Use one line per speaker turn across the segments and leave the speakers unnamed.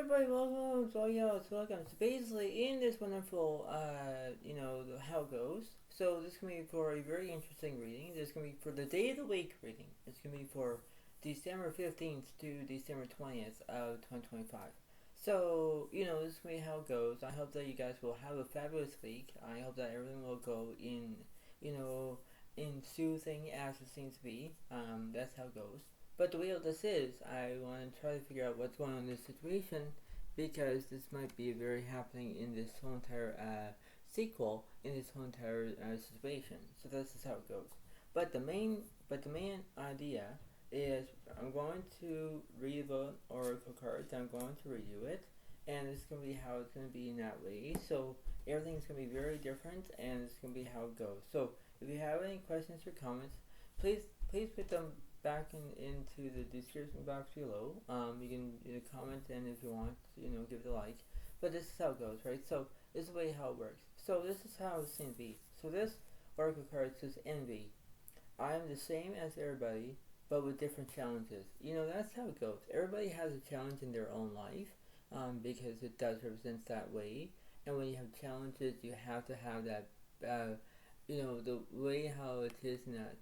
everybody, welcome. Welcome. So basically, in this wonderful, how it goes. So this is gonna be for a very interesting reading. This is gonna be for the day of the week reading. It's gonna be for December 15th to December 20th of 2025. So this is gonna be how it goes. I hope that you guys will have a fabulous week. I hope that everything will go in soothing as it seems to be. That's how it goes. But the way this is, I want to try to figure out what's going on in this situation because this might be very happening in this whole entire sequel in this whole entire situation. So this is how it goes. But the main idea is I'm going to read the oracle cards. I'm going to review it, and it's going to be how it's going to be in that way. So everything's going to be very different, and it's going to be how it goes. So if you have any questions or comments, please put them back into the description box below. You can comment, and if you want, give it a like. But this is how it goes, right? So this is the way how it works. So this is how it's going to be. So this oracle card says envy. I am the same as everybody, but with different challenges. That's how it goes. Everybody has a challenge in their own life, because it does represent that way. And when you have challenges, you have to have that, the way how it is in that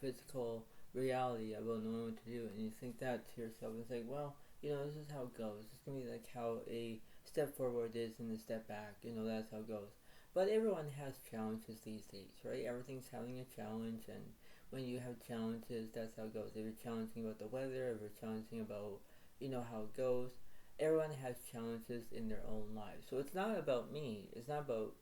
physical reality about knowing what to do, and you think that to yourself and say, well, this is how it goes. It's gonna be like how a step forward is and a step back. That's how it goes. But everyone has challenges these days, right? Everything's having a challenge, and when you have challenges, that's how it goes. If you're challenging about the weather, if you're challenging about, how it goes, everyone has challenges in their own life. So it's not about me. It's not about,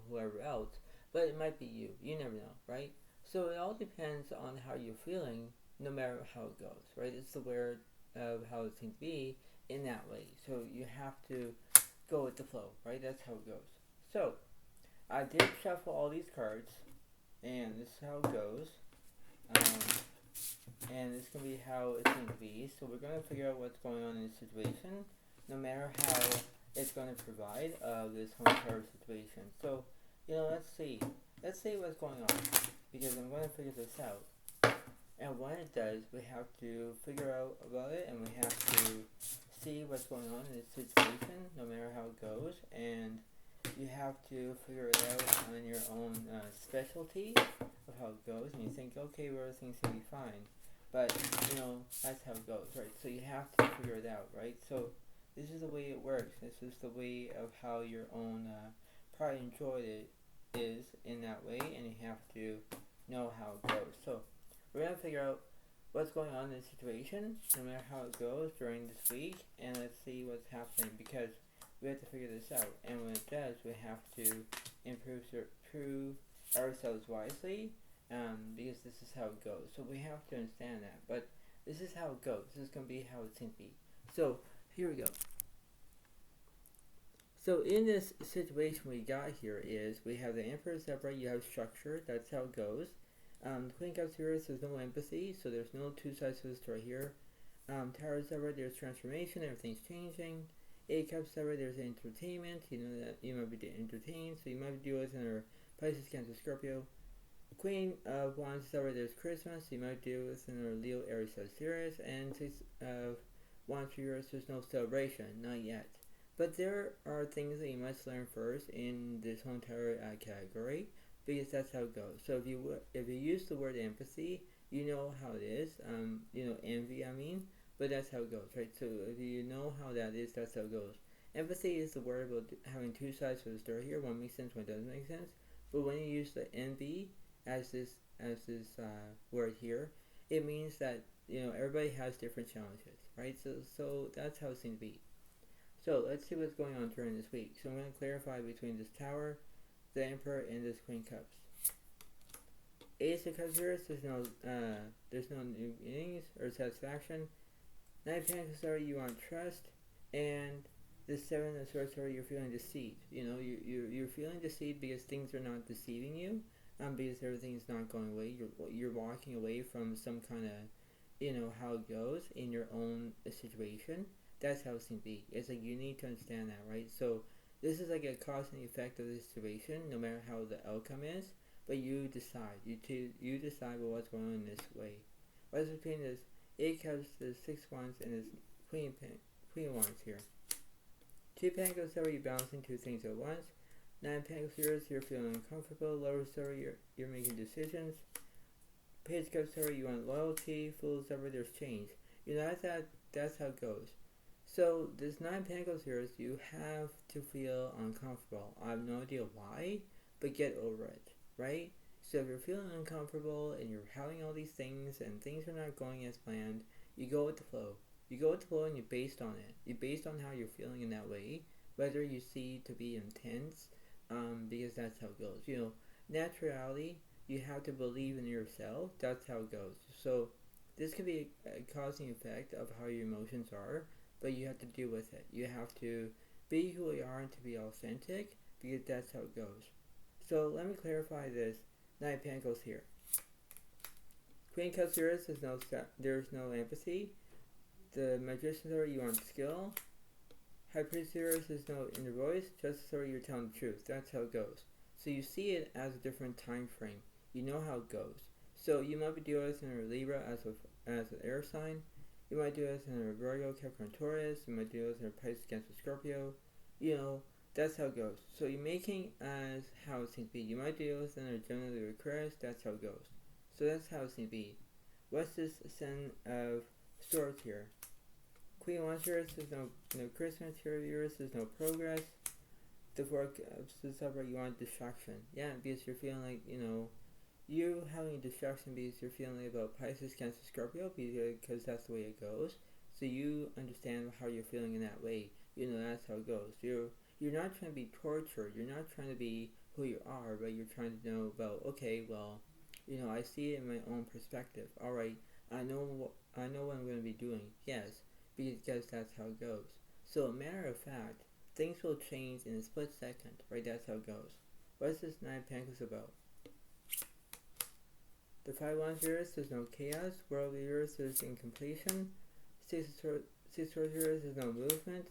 whoever else, but it might be you. You never know, right? So it all depends on how you're feeling, no matter how it goes, right? It's the word of how it seems to be in that way. So you have to go with the flow, right? That's how it goes. So I did shuffle all these cards, and this is how it goes. And it's going to be how it's going to be. So we're going to figure out what's going on in this situation, no matter how it's going to provide this whole entire situation. So, let's see. Let's see what's going on, because I'm going to figure this out. And when it does, we have to figure out about it, and we have to see what's going on in this situation, no matter how it goes. And you have to figure it out on your own specialty of how it goes. And you think, okay, well, everything's going to be fine. But, that's how it goes, right? So you have to figure it out, right? So this is the way it works. This is the way of how your own pride and joy is in that way, and you have to know how it goes. So we're going to figure out what's going on in this situation, no matter how it goes during this week, and let's see what's happening, because we have to figure this out. And when it does, we have to improve ourselves wisely, because this is how it goes. So we have to understand that. But this is how it goes. This is going to be how it's going to be. So here we go. So in this situation we got here is we have the Emperor separate, you have structure, that's how it goes. The Queen Cups here says no empathy, so there's no two sides to the story here. Tower separate, there's transformation, everything's changing. Eight Cups separate, there's entertainment, that you might be entertained, so you might be dealing with another Pisces, Cancer, Scorpio. Queen of Wands separate, there's Christmas, so you might deal with another Leo, Aries, Sagittarius. And Six of Wands for yours, there's no celebration, not yet. But there are things that you must learn first in this whole entire category, because that's how it goes. So if you use the word empathy, you know how it is. Envy, but that's how it goes, right? So if you know how that is, that's how it goes. Empathy is the word about having two sides to the story here. One makes sense, one doesn't make sense. But when you use the envy as this word here, it means that everybody has different challenges, right? So that's how it seems to be. So let's see what's going on during this week. So I'm going to clarify between this Tower, the Emperor, and this Queen Cups. Ace of Cups here, there's no new beginnings or satisfaction. Nine of Pentacles, sorry, you want trust. And the Seven of Swords, sorry, you're feeling deceived. You're feeling deceived because things are not deceiving you. Because everything's not going away. You're walking away from some kind of, how it goes in your own situation. That's how it seems to be. It's like you need to understand that, right? So this is like a cause and effect of the situation, no matter how the outcome is. But you decide. You decide what's going on in this way. What's between this 8 Cups, the 6 Wands, and this Queen Wands here. Two Pentacles, so you're balancing two things at once. Nine Pentacles, you're feeling uncomfortable. Lovers, so you're making decisions. Page of Cups, so you want loyalty. Fools, so there's change. That's how it goes. So this Nine Pentacles here is you have to feel uncomfortable. I have no idea why, but get over it, right? So if you're feeling uncomfortable and you're having all these things and things are not going as planned, you go with the flow. You go with the flow and you're based on it. You're based on how you're feeling in that way, whether you see to be intense, because that's how it goes. Naturality, you have to believe in yourself. That's how it goes. So this can be a causing effect of how your emotions are, but you have to deal with it. You have to be who you are and to be authentic, because that's how it goes. So let me clarify this. Nine of Pentacles here. Queen of Cups here, there's no empathy. The Magician here, you want skill. High Priest here is no inner voice. Justice here, you're telling the truth. That's how it goes. So you see it as a different time frame. You know how it goes. So you might be doing this in a Libra as an air sign. You might do this in a Virgo, Capricorn, Taurus. You might do this in a Pisces, Cancer, Scorpio. That's how it goes. So you're making as how it seems to be. You might do this in a Gemini, Aquarius. That's how it goes. So that's how it seems to be. What's this Ascendant of Swords here? Queen of Wands here, there's no Christmas here, there's no progress. The Four of Cups is up, you want distraction. Yeah, because you're feeling like, you having a distraction because you're feeling about Pisces, Cancer, Scorpio, because that's the way it goes. So you understand how you're feeling in that way. That's how it goes. You're not trying to be tortured. You're not trying to be who you are, but you're trying to know about, okay, well, I see it in my own perspective. All right, I know what I'm going to be doing. Yes, because that's how it goes. So, a matter of fact, things will change in a split second, right? That's how it goes. What's this Nine of Pentacles about? The Five of Wands here, there's no chaos. World leaders, there's incompletion. Six of Swords here, there's no movement.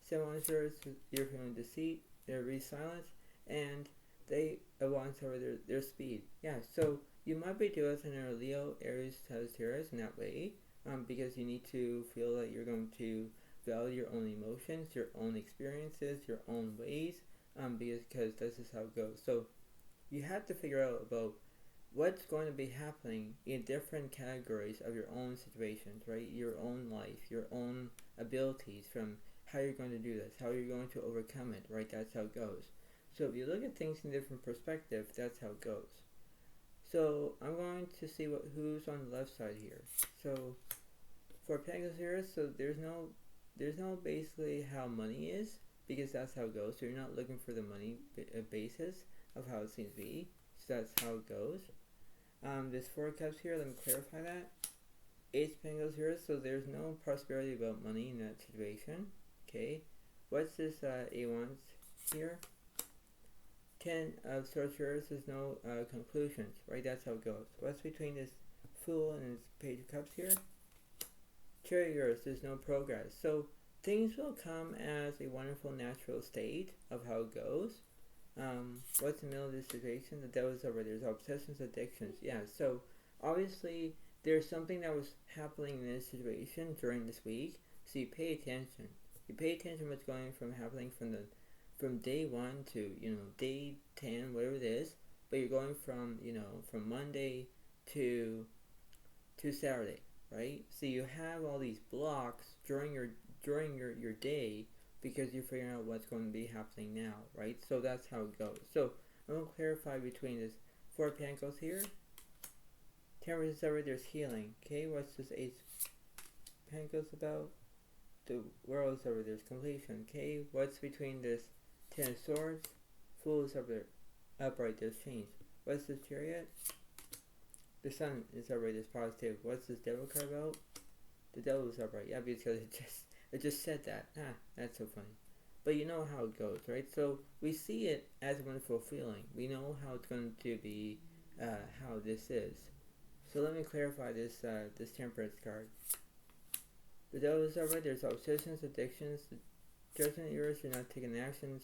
Seven of Wands here, you're feeling deceit. They're silent, and they want over their speed. Yeah, so you might be doing this in a Leo, Aries, Sagittarius in that way, because you need to feel that you're going to value your own emotions, your own experiences, your own ways, because this is how it goes. So you have to figure out about what's going to be happening in different categories of your own situations, right? Your own life, your own abilities, from how you're going to do this, how you're going to overcome it, right? That's how it goes. So if you look at things in different perspective, that's how it goes. So I'm going to see who's on the left side here. So for Pentacles here, so there's no basically how money is, because that's how it goes. So you're not looking for the money basis of how it seems to be. So that's how it goes. This Four of Cups here, let me clarify that. Ace of Pentacles here, so there's no prosperity about money in that situation. Okay. What's this A1 here? 10 of Swords here, there's no conclusions, right? That's how it goes. What's between this Fool and this Page of Cups here? Chariot, there's no progress. So things will come as a wonderful natural state of how it goes. What's in the middle of this situation? The Devil's over. There's obsessions, addictions. Yeah, so obviously there's something that was happening in this situation during this week. So you pay attention. You pay attention what's going from happening from day 1 to day 10, whatever it is. But you're going from from Monday to Saturday, right? So you have all these blocks during your day, because you're figuring out what's going to be happening now, right? So that's how it goes. So I'm going to clarify between this Four of Pentacles here. Temperance over, there's healing. Okay, what's this Ace of Pentacles about? The World's over, there's completion. Okay, what's between this Ten of Swords? Fool is over, upright, there's change. What's this Chariot? The Sun is upright, there's positive. What's this Devil card about? The Devil is upright. Yeah, because it just said that. That's so funny. But you know how it goes, right? So we see it as a wonderful feeling. We know how it's going to be, how this is. So let me clarify this Temperance card. The Devil is upright. There's obsessions, addictions. The Judgment years, you're not taking actions.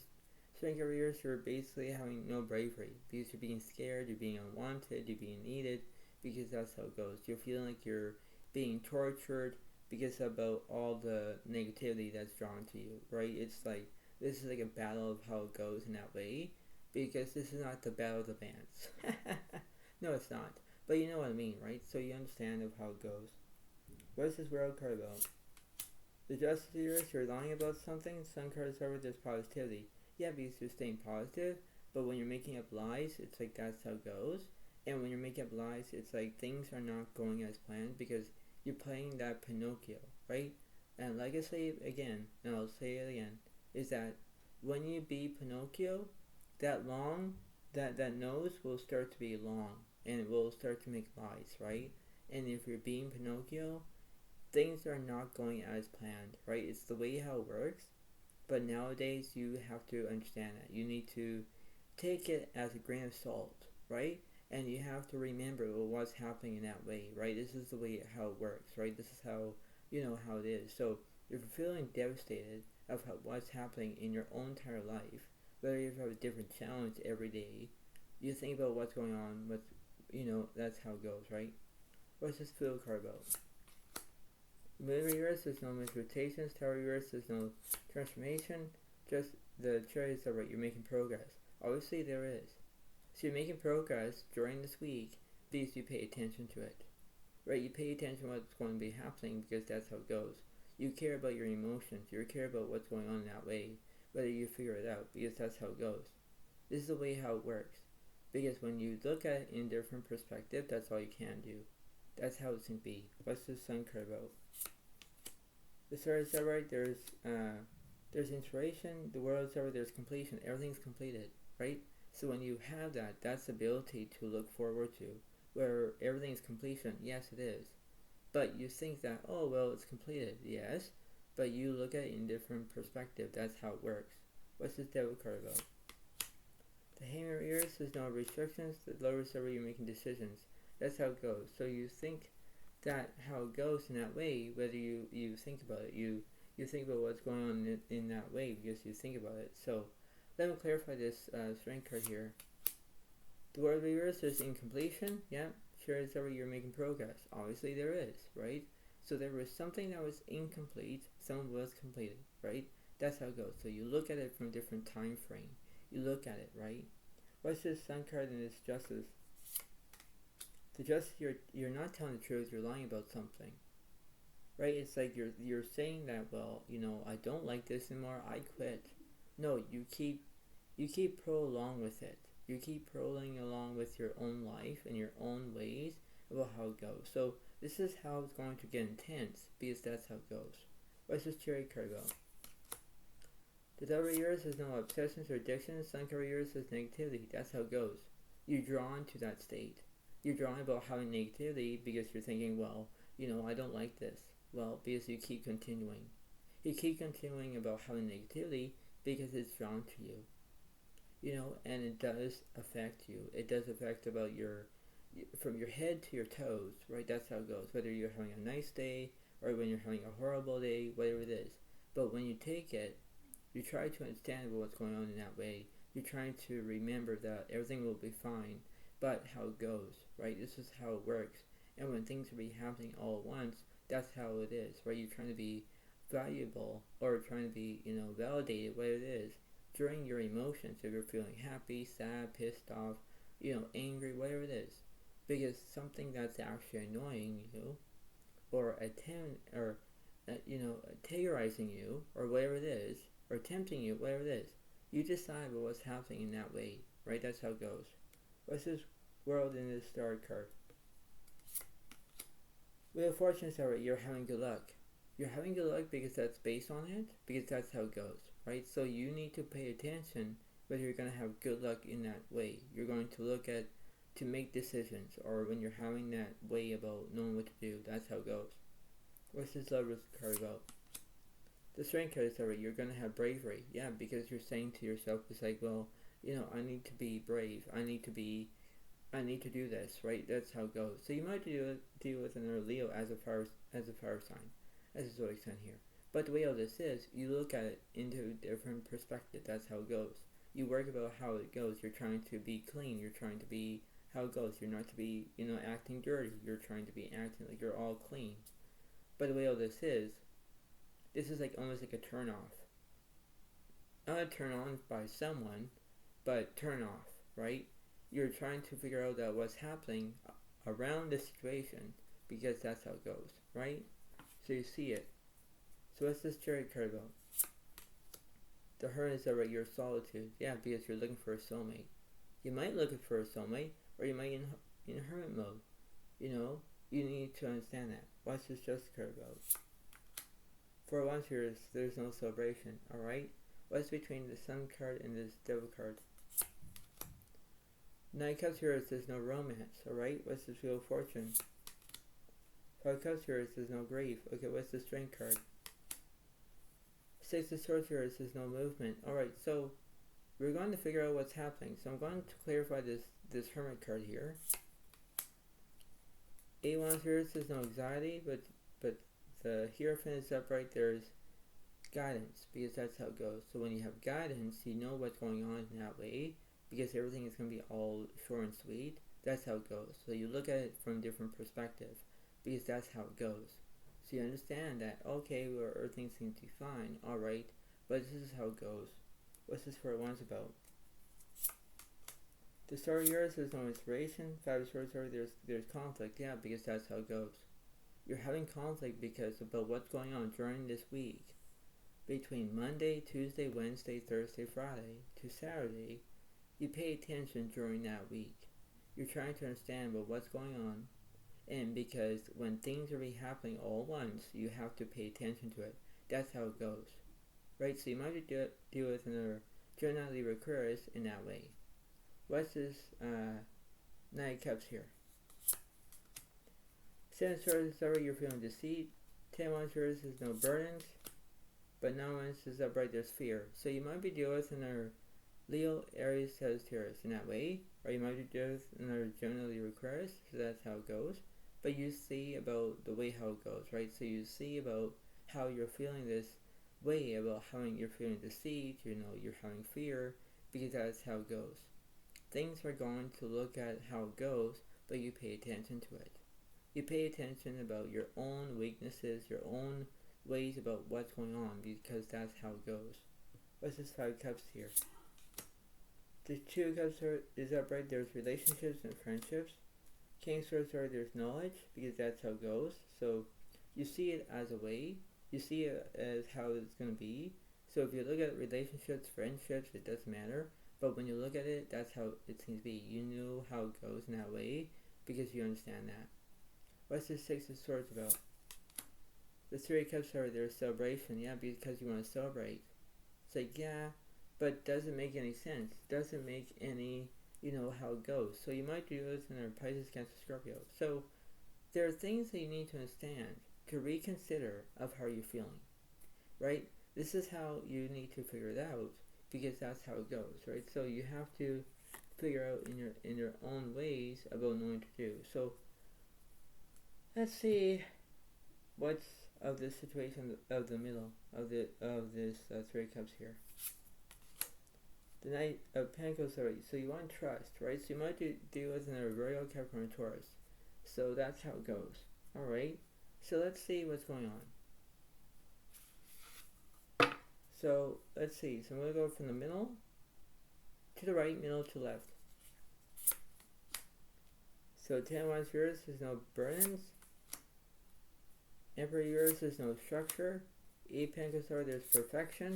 Strength over years, you're basically having no bravery, because you're being scared, you're being unwanted, you're being needed, because that's how it goes. You're feeling like you're being tortured because about all the negativity that's drawn to you, right? It's like This is like a battle of how it goes in that way, because this is not the battle of the bands. No, it's not. But you know what I mean, right? So you understand of how it goes. What is this world card about? The Justice of yours, you're lying about something. Sun card is over, there's positivity. Yeah, because you're staying positive, but when you're making up lies, it's like that's how it goes. And when you're making up lies, it's like things are not going as planned because you're playing that Pinocchio, right? And like I say again, and I'll say it again, is that when you be Pinocchio, that nose will start to be long, and it will start to make lies, right? And if you're being Pinocchio, things are not going as planned, right? It's the way how it works. But nowadays, you have to understand that. You need to take it as a grain of salt, right? And you have to remember what's happening in that way, right? This is the way how it works, right? This is how, how it is. So if you're feeling devastated of what's happening in your own entire life, whether you have a different challenge every day, you think about what's going on with, that's how it goes, right? What's this field card about? Moon reverse, there's no manifestations. Tower reverse, there's no transformation. Just the cherries are right, you're making progress. Obviously there is. So you're making progress during this week because you pay attention to it. Right? You pay attention to what's going to be happening because that's how it goes. You care about your emotions. You care about what's going on that way. Whether you figure it out because that's how it goes. This is the way how it works. Because when you look at it in a different perspective, that's all you can do. That's how it's going to be. What's the sun card about? The star is right, there's inspiration, the world is over, there's completion, everything's completed, right? So when you have that, that's the ability to look forward to, where everything's completion, yes it is. But you think that, oh well, it's completed, yes, but you look at it in different perspective, that's how it works. What's this devil card about? The hammer ears, there's no restrictions, the lower server, you're making decisions. That's how it goes. So you think that how it goes in that way, whether you think about it, you think about what's going on in that way because you think about it. So let me clarify this strength card here. The world reverse is incompletion. Yeah, sure it's over, you're making progress. Obviously there is, right? So there was something that was incomplete, some was completed, right? That's how it goes. So you look at it from a different time frame. You look at it, right? What's this sun card and this justice? The justice, you're not telling the truth, you're lying about something. Right? It's like you're saying that, well, I don't like this anymore, I quit. No, you keep prolong with it. You keep prolonging along with your own life and your own ways about how it goes. So this is how it's going to get intense because that's how it goes. What's this cherry card about? The devil yours has no obsessions or addictions. Sun card yours has negativity. That's how it goes. You're drawn to that state. You're drawn about having negativity because you're thinking, well, I don't like this. Well, because you keep continuing. You keep continuing about having negativity because it's drawn to you. And it does affect you. It does affect about from your head to your toes, right? That's how it goes. Whether you're having a nice day or when you're having a horrible day, whatever it is. But when you take it, you try to understand what's going on in that way. You're trying to remember that everything will be fine, but how it goes, right? This is how it works. And when things will be happening all at once, that's how it is, right? You're trying to be valuable or trying to be, validated, whatever it is, during your emotions. If you're feeling happy, sad, pissed off, angry, whatever it is. Because something that's actually annoying you or terrorizing you or whatever it is, or tempting you, whatever it is, you decide what's happening in that way, right? That's how it goes. What's this world in this star card? Wheel of Fortune star, you're having good luck. You're having good luck because that's based on it, because that's how it goes, right? So you need to pay attention whether you're going to have good luck in that way. You're going to look at to make decisions, or when you're having that way about knowing what to do, that's how it goes. What's this Lovers card about? The Strength card is already, you're going to have bravery. Yeah, because you're saying to yourself, it's like, well, I need to be brave. I need to do this, right? That's how it goes. So you might deal with another Leo as a fire sign, as a zodiac sign here. But the way all this is, you look at it into a different perspective. That's how it goes. You work about how it goes. You're trying to be clean. You're trying to be how it goes. You're not to be, acting dirty. You're trying to be acting like you're all clean. But the way all this is like almost like a turn off. not turn on by someone, but turn off, right? You're trying to figure out that what's happening around the situation, because that's how it goes, right? So you see it. So what's this Chariot card about? The Hermit is about your solitude. Yeah, because you're looking for a soulmate. You might look for a soulmate, or you might in hermit mode. You know, you need to understand that. What's this Justice card about? For once here, there's no celebration, alright? What's between the Sun card and this Devil card? Nine of Cups here, there's no romance, alright? What's this Wheel of Fortune? Five of Cups here, there's no grief. Okay, what's the Strength card? Six of Swords here, there's no movement. Alright, so we're going to figure out what's happening. So I'm going to clarify this Hermit card here. Eight of Wands here, there's no anxiety, but the Hierophant is upright, there's guidance, because that's how it goes. So when you have guidance, you know what's going on in that way, because everything is going to be all short and sweet. That's how it goes. So you look at it from a different perspective, because that's how it goes. So you understand that, okay, well, everything seems to be fine, alright, but this is how it goes. What's this for once about? The Star of yours, there's no inspiration. Five of Swords, there's conflict. Yeah, because that's how it goes. You're having conflict because about what's going on during this week. Between Monday, Tuesday, Wednesday, Thursday, Friday to Saturday, you pay attention during that week. You're trying to understand about what's going on. And because when things are happening all at once, you have to pay attention to it. That's how it goes. Right? So you might deal with another Gemini, Libra, Aquarius in that way. What's this Nine of Cups here? Seven of Swords is already you're feeling deceit. 10 of Wands is no burdens. But 9 of Wands is upright, there's fear. So you might be dealing with another Leo, Aries, Sagittarius in that way. Or you might be dealing with another Gemini, Libra, Aquarius. So that's how it goes. But you see about the way how it goes, right? So you see about how you're feeling this way, about how you're feeling deceit, you know, you're having fear, because that's how it goes. Things are going to look at how it goes, but you pay attention to it. You pay attention about your own weaknesses, your own ways about what's going on, because that's how it goes. What's this Five of Cups here? The Two of Cups is upright, there's relationships and friendships. King of Swords, there's knowledge, because that's how it goes. So you see it as a way, you see it as how it's going to be. So if you look at relationships, friendships, it doesn't matter. But when you look at it, that's how it seems to be. You know how it goes in that way, because you understand that. What's the Six of Swords about? The Three of Cups there's celebration. Yeah, because you want to celebrate. It's like, yeah, but doesn't make any sense. Doesn't make any, you know, how it goes. So you might do this in a Pisces, Cancer, Scorpio. So there are things that you need to understand to reconsider of how you're feeling, right? This is how you need to figure it out, because that's how it goes, right? So you have to figure out in your own ways about knowing to do. So let's see what's of this situation of the middle of this Three of Cups here. The Knight of Pentacles, so you want trust, right? So you might deal with another Virgo, Capricorn, Taurus. So that's how it goes. Alright, so let's see what's going on. So let's see, so I'm going to go from the middle to the right, middle to left. So 10 of Wands yours, there's no burdens. Emperor yours, there's no structure. 8 Pentacles there's perfection.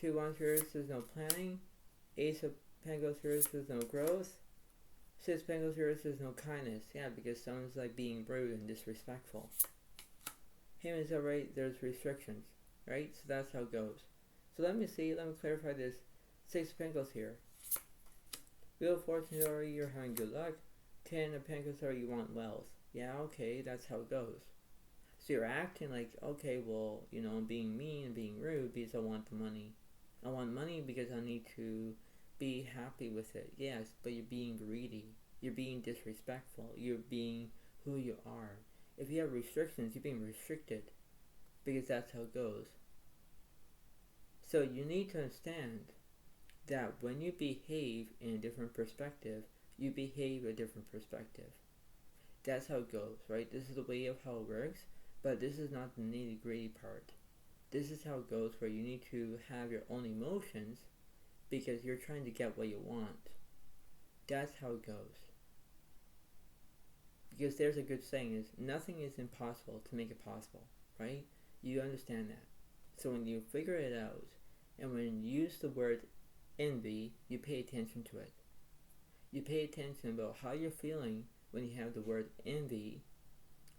2 Wands yours, there's no planning. Ace of Pentacles yours, there's no growth. 6 Pentacles yours, there's no kindness. Yeah, because someone's like being rude and disrespectful. Him is alright, there's restrictions. Right? So that's how it goes. So let me clarify this. 6 of Pentacles here. Wheel of Fortune already, you're having good luck. 10 of Pentacles you want wealth. Yeah, okay, that's how it goes. So you're acting like, okay, well, you know, I'm being mean and being rude because I want the money. I want money because I need to be happy with it. Yes, but you're being greedy. You're being disrespectful. You're being who you are. If you have restrictions, you're being restricted, because that's how it goes. So you need to understand that when you behave in a different perspective, you behave a different perspective. That's how it goes, right? This is the way of how it works, but this is not the nitty-gritty part. This is how it goes, where you need to have your own emotions because you're trying to get what you want. That's how it goes. Because there's a good saying is, nothing is impossible to make it possible, right? You understand that. So when you figure it out, and when you use the word envy, you pay attention to it. You pay attention about how you're feeling when you have the word envy,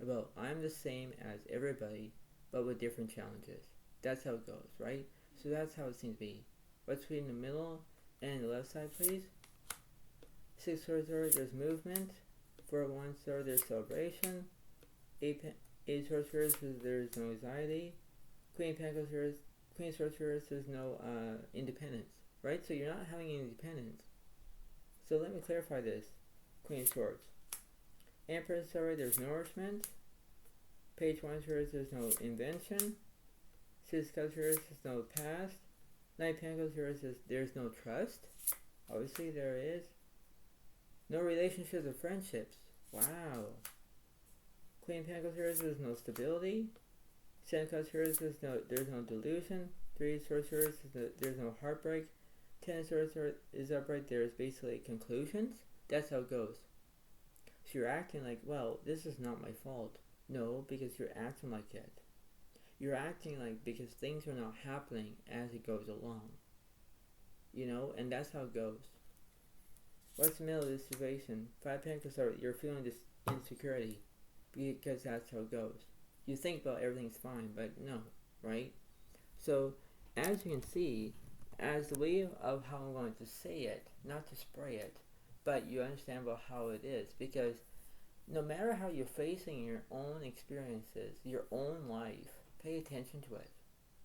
about I'm the same as everybody, but with different challenges. That's how it goes, right? So that's how it seems to be. What's between the middle and the left side, please? 6 swords, there's movement. 4 of Wands, there's celebration. 8 swords, there's no anxiety. Queen of Pentacles, Queen of Swords, there's no independence, right? So you're not having any independence. So let me clarify this. Queen of Swords. Empress, there's nourishment. Page 1, there's no invention. 6 of Cups, there's no past. 9 of Pentacles, there's no trust. Obviously there is. No relationships or friendships. Wow. Queen of Pentacles, there's no stability. 7 of Cups, there's no delusion. 3 of Swords, there's no heartbreak. 10 of Swords is upright, there's basically conclusions. That's how it goes. So you're acting like, well, this is not my fault. No, because you're acting like it. You're acting like because things are not happening as it goes along. You know, and that's how it goes. What's the middle of this situation? 5 Pentacles, you're feeling this insecurity because that's how it goes. You think, well, everything's fine, but no, right? So, as you can see, as the way of how I'm going to say it, not to spray it, but you understand about how it is, because no matter how you're facing your own experiences, your own life, pay attention to it,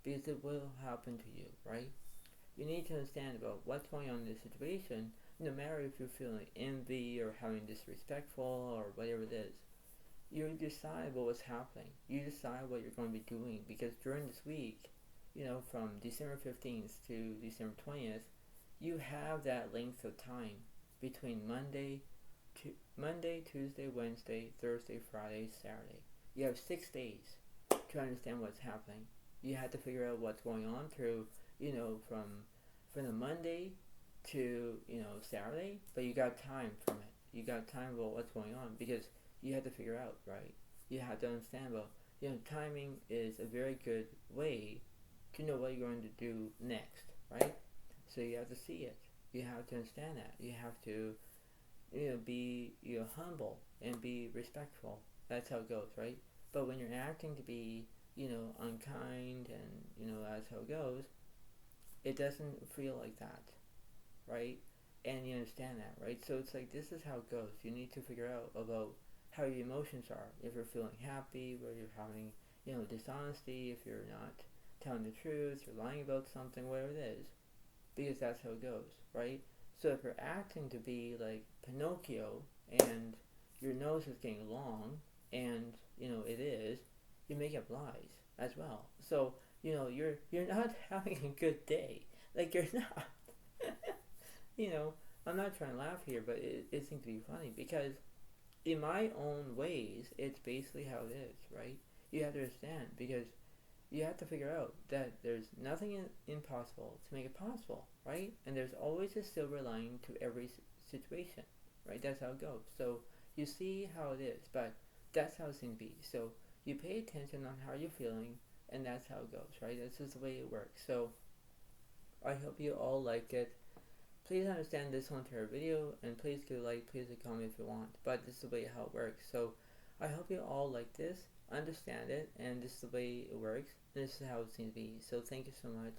because it will happen to you, right? You need to understand about what's going on in this situation, no matter if you're feeling envy or having disrespectful or whatever it is. You decide what's happening. You decide what you're going to be doing, because during this week, you know, from December 15th to December 20th, you have that length of time between Monday, Tuesday, Wednesday, Thursday, Friday, Saturday. You have 6 days to understand what's happening. You have to figure out what's going on through, you know, from the Monday to, you know, Saturday, but you got time from it. You got time about what's going on, because you have to figure out, right? You have to understand about, you know, timing is a very good way to know what you're going to do next, right? So you have to see it. You have to understand that. You have to, you know, be, you know, humble and be respectful. That's how it goes, right? But when you're acting to be, you know, unkind and, you know, that's how it goes, it doesn't feel like that, right? And you understand that, right? So it's like, this is how it goes. You need to figure out about how your emotions are. If you're feeling happy, whether you're having, you know, dishonesty, if you're not telling the truth, you're lying about something, whatever it is, because that's how it goes, right? So if you're acting to be like Pinocchio and your nose is getting long, and, you know, it is, you make up lies as well. So, you know, you're not having a good day. Like, you're not. You know, I'm not trying to laugh here, but it seems to be funny, because in my own ways, it's basically how it is, right? You have to understand, because you have to figure out that there's nothing impossible to make it possible, right? And there's always a silver lining to every situation, right? That's how it goes. So you see how it is, but that's how it seems to be. So you pay attention on how you're feeling, and that's how it goes, right? That's just the way it works. So I hope you all liked it. Please understand this whole entire video, and please give a like, please comment if you want. But this is the way how it works. So I hope you all like this, understand it, and this is the way it works, and this is how it seems to be. So thank you so much.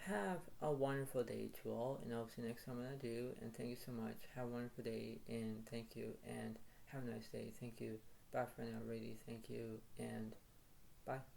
Have a wonderful day to all, and I'll see you next time when I do. And thank you so much. Have a wonderful day, and thank you, and have a nice day. Thank you. Bye for now, already. Thank you, and bye.